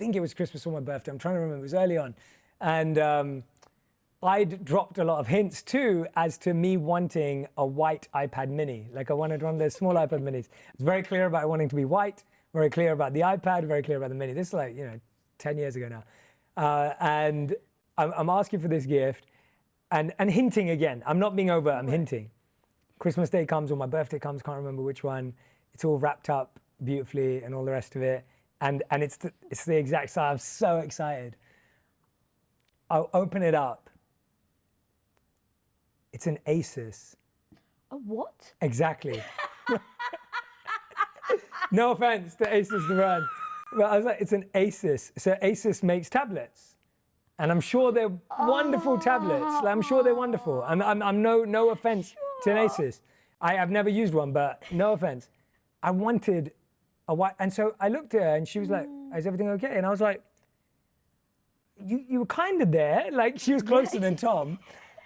think it was Christmas or my birthday. I'm trying to remember. It was early on. And I'd dropped a lot of hints too as to me wanting a white iPad mini. Like I wanted one of those small iPad minis. I was very clear about wanting to be white, very clear about the iPad, very clear about the mini. This is like, 10 years ago now. And I'm asking for this gift and hinting again. I'm not being overt, I'm hinting. Christmas Day comes or my birthday comes, can't remember which one. It's all wrapped up beautifully and all the rest of it. And it's the exact size. I'm so excited. I'll open it up. It's an Asus. A what? Exactly. No offense to Asus the brand. But I was like, it's an Asus. So Asus makes tablets. And I'm sure they're wonderful tablets. Like, I'm sure they're wonderful. I'm no offense to an Asus. I've never used one, but no offense. I wanted a white, and so I looked at her and she was like, is everything okay? And I was like, you were kind of there. Like she was closer than Tom.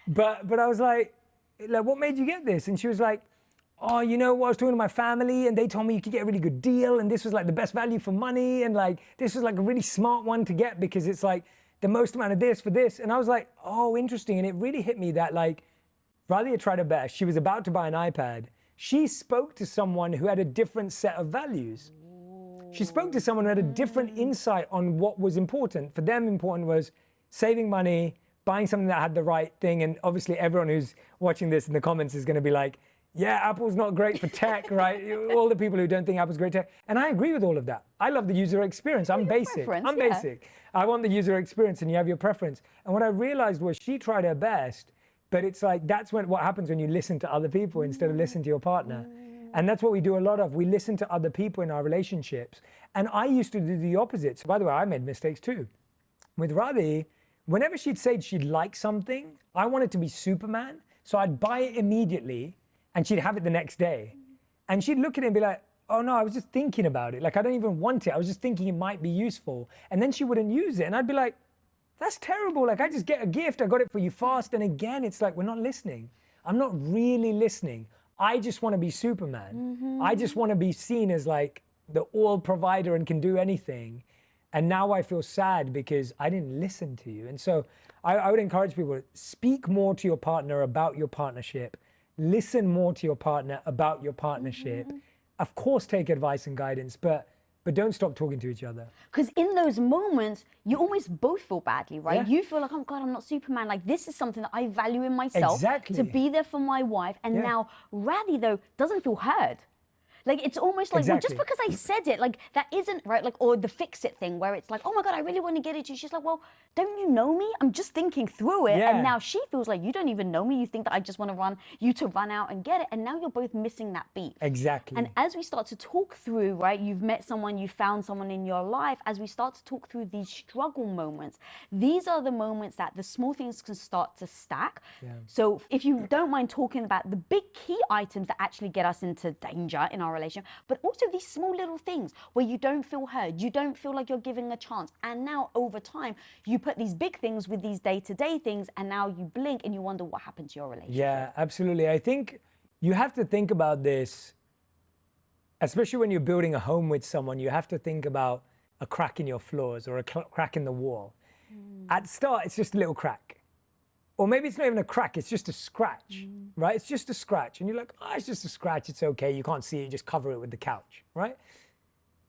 But I was like, what made you get this? And she was like, oh, I was talking to my family and they told me you could get a really good deal and this was like the best value for money and like this was like a really smart one to get because it's like the most amount of this for this. And I was like, oh, interesting. And it really hit me that like, Radhi had tried her best. She was about to buy an iPad. She spoke to someone who had a different set of values. She spoke to someone who had a different insight on what was important. For them, important was saving money, buying something that had the right thing. And obviously everyone who's watching this in the comments is going to be like, yeah, Apple's not great for tech, right? All the people who don't think Apple's great tech. And I agree with all of that. I love the user experience. I'm basic. Basic. I want the user experience and you have your preference. And what I realized was she tried her best, but it's like, that's what happens when you listen to other people instead of listening to your partner. And that's what we do a lot of. We listen to other people in our relationships. And I used to do the opposite. So by the way, I made mistakes too. With Radhi, whenever she'd say she'd like something, I wanted to be Superman. So I'd buy it immediately and she'd have it the next day. And she'd look at it and be like, oh no, I was just thinking about it. Like, I don't even want it. I was just thinking it might be useful. And then she wouldn't use it. And I'd be like, that's terrible. Like, I just get a gift. I got it for you fast. And again, it's like, we're not listening. I'm not really listening. I just want to be Superman. I just want to be seen as like the all provider and can do anything. And now I feel sad because I didn't listen to you. And so I would encourage people to speak more to your partner about your partnership. Listen more to your partner about your partnership. Of course, take advice and guidance, but don't stop talking to each other. Because in those moments, you almost both feel badly, right? Yeah. You feel like, oh God, I'm not Superman. Like, this is something that I value in myself. Exactly. To be there for my wife. And now Radhi, though, doesn't feel heard. Like, it's almost like, well, just because I said it, like, that isn't right. Like, or the fix it thing where it's like, oh my God, I really want to get it to you. She's like, well, don't you know me? I'm just thinking through it. And now she feels like you don't even know me. You think that I just want to run out and get it. And now you're both missing that beat. Exactly. And as we start to talk through, right, you've met someone, you found someone in your life, as we start to talk through these struggle moments, these are the moments that the small things can start to stack. So if you don't mind talking about the big key items that actually get us into danger in our relationship, but also these small little things where you don't feel heard, you don't feel like you're giving a chance. And now over time, you put these big things with these day-to-day things, and now you blink and you wonder what happened to your relationship. Yeah, absolutely. I think you have to think about this, especially when you're building a home with someone, you have to think about a crack in your floors or a crack in the wall. At the start, it's just a little crack. Or maybe it's not even a crack, it's just a scratch, right? It's just a scratch. And you're like, oh, it's just a scratch, it's okay. You can't see it, just cover it with the couch, right?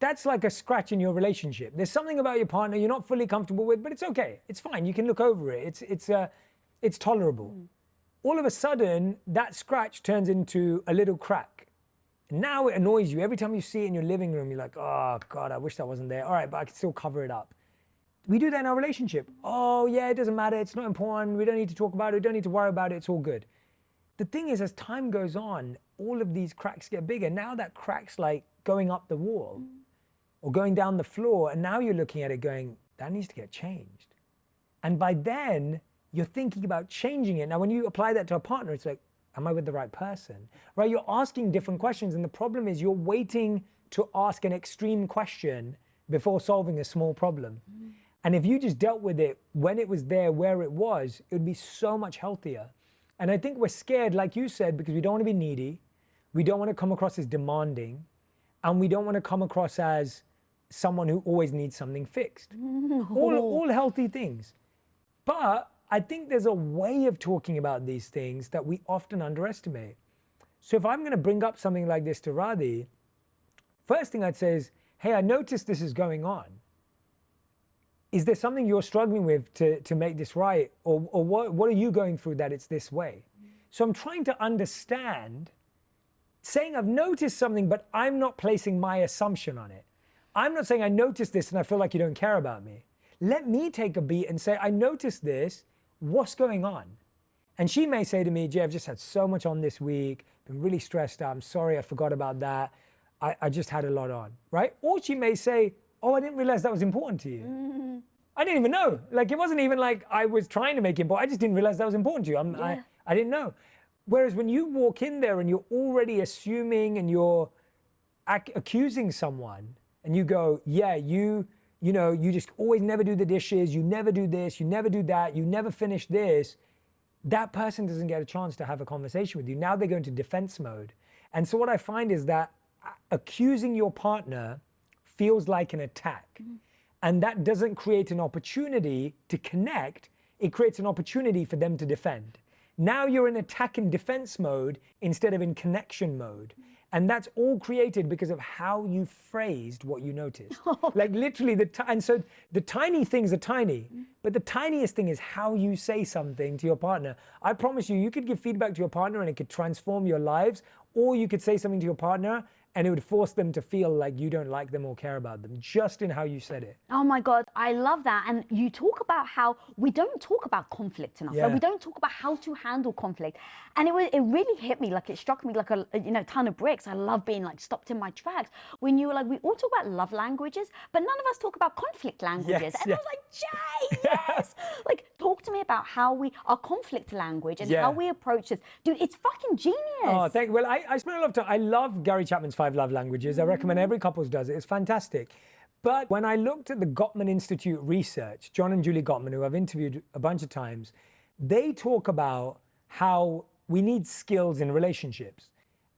That's like a scratch in your relationship. There's something about your partner you're not fully comfortable with, but it's okay. It's fine, you can look over it. It's tolerable. All of a sudden, that scratch turns into a little crack. Now it annoys you. Every time you see it in your living room, you're like, oh God, I wish that wasn't there. All right, but I can still cover it up. We do that in our relationship. Oh yeah, it doesn't matter, it's not important, we don't need to talk about it, we don't need to worry about it, it's all good. The thing is, as time goes on, all of these cracks get bigger. Now that crack's like going up the wall or going down the floor, and now you're looking at it going, that needs to get changed. And by then, you're thinking about changing it. Now, when you apply that to a partner, it's like, am I with the right person? Right, you're asking different questions, and the problem is you're waiting to ask an extreme question before solving a small problem. And if you just dealt with it when it was there, where it was, it would be so much healthier. And I think we're scared, like you said, because we don't want to be needy. We don't want to come across as demanding. And we don't want to come across as someone who always needs something fixed. All healthy things. But I think there's a way of talking about these things that we often underestimate. So if I'm going to bring up something like this to Radhi, first thing I'd say is, hey, I noticed this is going on. Is there something you're struggling with to make this right? Or what are you going through that it's this way? So I'm trying to understand, saying I've noticed something, but I'm not placing my assumption on it. I'm not saying I noticed this and I feel like you don't care about me. Let me take a beat and say, I noticed this, what's going on? And she may say to me, Jay, I've just had so much on this week, been really stressed out, I'm sorry, I forgot about that. I just had a lot on, right? Or she may say, oh, I didn't realize that was important to you. I didn't even know. Like, it wasn't even like I was trying to make it important. I just didn't realize that was important to you. I didn't know. Whereas when you walk in there and you're already assuming and you're accusing someone and you go, yeah, you just always never do the dishes, you never do this, you never do that, you never finish this, that person doesn't get a chance to have a conversation with you. Now they go into defense mode. And so what I find is that accusing your partner feels like an attack. And that doesn't create an opportunity to connect, it creates an opportunity for them to defend. Now you're in attack and defense mode instead of in connection mode. And that's all created because of how you phrased what you noticed. Like literally, and so the tiny things are tiny, but the tiniest thing is how you say something to your partner. I promise you, you could give feedback to your partner and it could transform your lives, or you could say something to your partner and it would force them to feel like you don't like them or care about them, just in how you said it. Oh my God, I love that. And you talk about how we don't talk about conflict enough. Yeah. Like we don't talk about how to handle conflict. And it really hit me, like it struck me like a ton of bricks. I love being like stopped in my tracks when you were like, we all talk about love languages, but none of us talk about conflict languages. Yes, and I was like, Jay, yes. Like, talk to me about how our conflict language and how we approach this. Dude, it's fucking genius. Oh, thank you. Well, I spend a lot of time. I love Gary Chapman's 5 Love Languages. I recommend every couples does it. It's fantastic. But when I looked at the Gottman Institute research, John and Julie Gottman, who I've interviewed a bunch of times, they talk about how we need skills in relationships.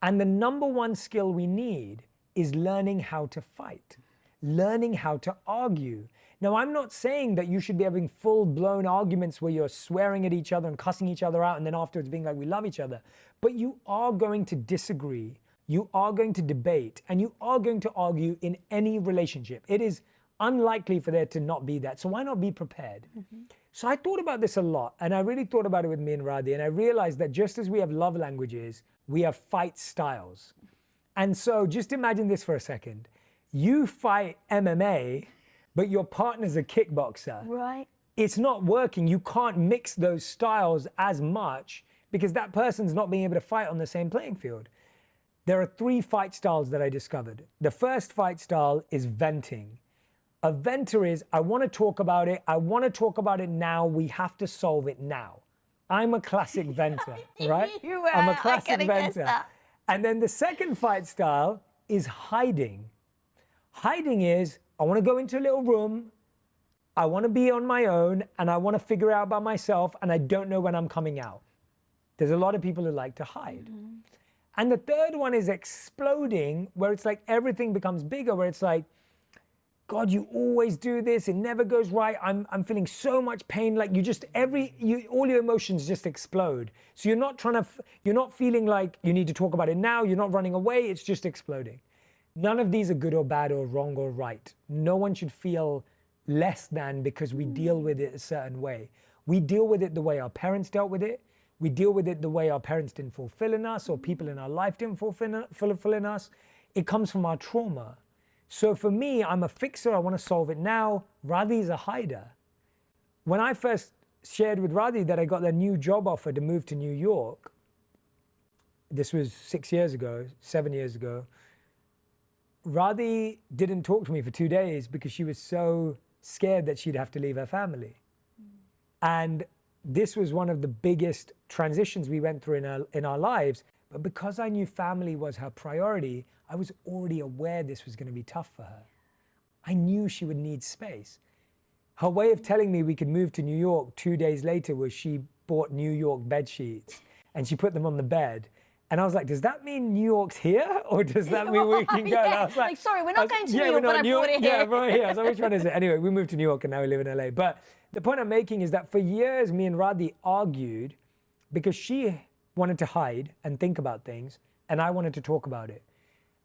And the number one skill we need is learning how to fight, learning how to argue. Now, I'm not saying that you should be having full-blown arguments where you're swearing at each other and cussing each other out and then afterwards being like, we love each other. But you are going to disagree, you are going to debate, and you are going to argue in any relationship. It is unlikely for there to not be that. So why not be prepared? So I thought about this a lot, and I really thought about it with me and Radhi, and I realized that just as we have love languages, we have fight styles. And so just imagine this for a second. You fight MMA, but your partner's a kickboxer. Right. It's not working. You can't mix those styles as much because that person's not being able to fight on the same playing field. There are 3 fight styles that I discovered. The first fight style is venting. A venter is, I want to talk about it. I want to talk about it now. We have to solve it now. I'm a classic venter, right? I'm a classic venter. And then the second fight style is hiding. Hiding is, I want to go into a little room, I want to be on my own, and I want to figure out by myself, and I don't know when I'm coming out. There's a lot of people who like to hide. And the third one is exploding, where it's like everything becomes bigger, where it's like, God, you always do this, it never goes right, I'm feeling so much pain, like all your emotions just explode. So you're not feeling like you need to talk about it now, you're not running away, it's just exploding. None of these are good or bad or wrong or right. No one should feel less than because we deal with it a certain way. We deal with it the way our parents dealt with it. We deal with it the way our parents didn't fulfill in us or people in our life didn't fulfill in us. It comes from our trauma. So for me, I'm a fixer, I want to solve it now. Radhi's a hider. When I first shared with Radhi that I got a new job offer to move to New York, this was 7 years ago, Radhi didn't talk to me for 2 days because she was so scared that she'd have to leave her family. And this was one of the biggest transitions we went through in our lives. But because I knew family was her priority, I was already aware this was going to be tough for her. I knew she would need space. Her way of telling me we could move to New York 2 days later was she bought New York bed sheets and she put them on the bed. And I was like, does that mean New York's here? Or does that mean we can go? And I was like, sorry, we're not going to New we're York, but not. I brought it here. Yeah, brought it here. I was like, which one is it? Anyway, we moved to New York and now we live in LA. But the point I'm making is that for years, me and Radhi argued because she wanted to hide and think about things and I wanted to talk about it.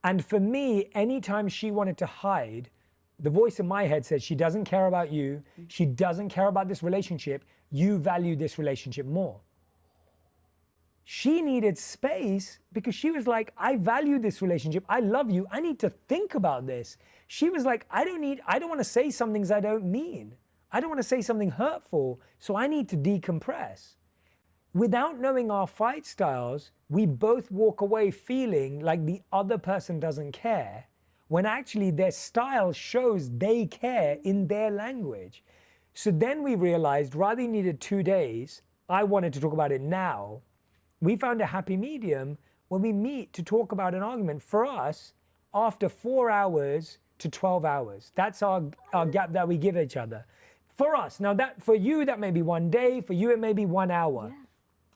And for me, anytime she wanted to hide, the voice in my head says, she doesn't care about you. She doesn't care about this relationship. You value this relationship more. She needed space because she was like, I value this relationship. I love you. I need to think about this. She was like, I don't want to say some things I don't mean. I don't want to say something hurtful. So I need to decompress. Without knowing our fight styles, we both walk away feeling like the other person doesn't care, when actually their style shows they care in their language. So then we realized Radhi needed 2 days. I wanted to talk about it now. We found a happy medium when we meet to talk about an argument. For us, after 4 hours to 12 hours. That's our gap that we give each other. For us, now that for you, that may be 1 day. For you, it may be 1 hour. Yeah.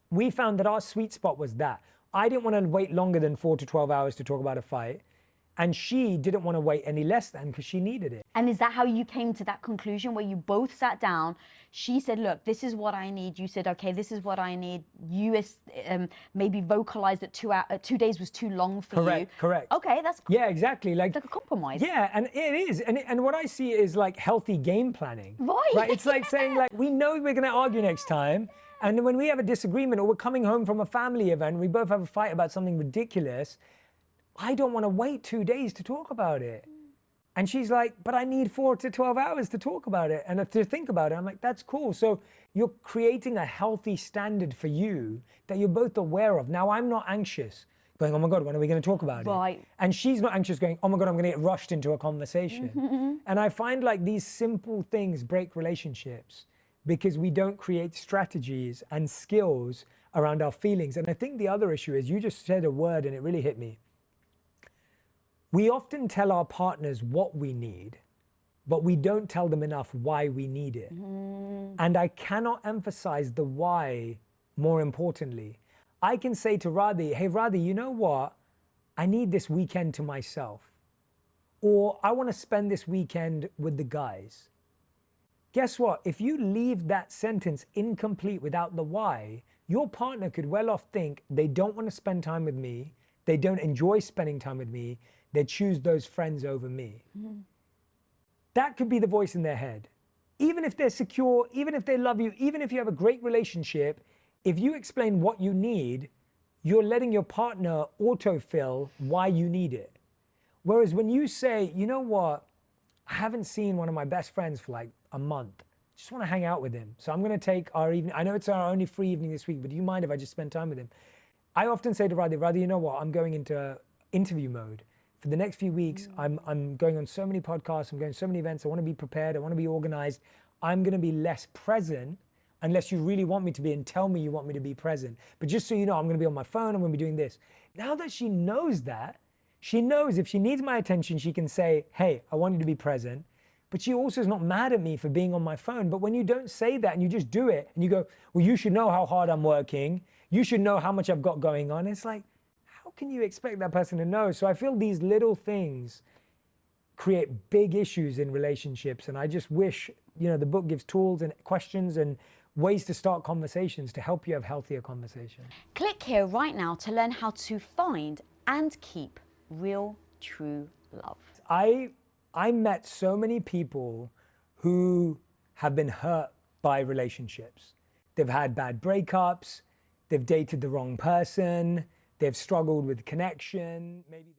We found that our sweet spot was that. I didn't want to wait longer than 4 to 12 hours to talk about a fight. And she didn't want to wait any less than because she needed it. And is that how you came to that conclusion where you both sat down? She said, look, this is what I need. You said, okay, this is what I need. You maybe vocalized that 2 days was too long for you. Correct. Okay, that's yeah, exactly. Like a compromise. Yeah, and it is. And what I see is like healthy game planning. Right. It's like saying like, we know we're going to argue next time. And when we have a disagreement or we're coming home from a family event, we both have a fight about something ridiculous. I don't want to wait 2 days to talk about it. And she's like, but I need 4 to 12 hours to talk about it and to think about it. I'm like, that's cool. So you're creating a healthy standard for you that you're both aware of. Now I'm not anxious going, oh my God, when are we going to talk about it? And she's not anxious going, oh my God, I'm going to get rushed into a conversation. And I find like these simple things break relationships because we don't create strategies and skills around our feelings. And I think the other issue is you just said a word and it really hit me. We often tell our partners what we need, but we don't tell them enough why we need it. And I cannot emphasize the why more importantly. I can say to Radhi, hey Radhi, you know what? I need this weekend to myself. Or I want to spend this weekend with the guys. Guess what? If you leave that sentence incomplete without the why, your partner could well off think they don't want to spend time with me, they don't enjoy spending time with me, they choose those friends over me. That could be the voice in their head. Even if they're secure, even if they love you, even if you have a great relationship, if you explain what you need, you're letting your partner autofill why you need it. Whereas when you say, you know what, I haven't seen one of my best friends for like a month. Just want to hang out with him. So I'm going to take our evening. I know it's our only free evening this week, but do you mind if I just spend time with him? I often say to Radhi, you know what, I'm going into interview mode. For the next few weeks, I'm going on so many podcasts, I'm going to so many events, I want to be prepared, I want to be organized. I'm going to be less present unless you really want me to be and tell me you want me to be present. But just so you know, I'm going to be on my phone, I'm going to be doing this. Now that she knows that, she knows if she needs my attention, she can say, hey, I want you to be present. But she also is not mad at me for being on my phone. But when you don't say that and you just do it and you go, well, you should know how hard I'm working. You should know how much I've got going on. It's like, how can you expect that person to know? So I feel these little things create big issues in relationships. And I just wish, the book gives tools and questions and ways to start conversations to help you have healthier conversations. Click here right now to learn how to find and keep real, true love. I met so many people who have been hurt by relationships. They've had bad breakups, they've dated the wrong person, they've struggled with connection, maybe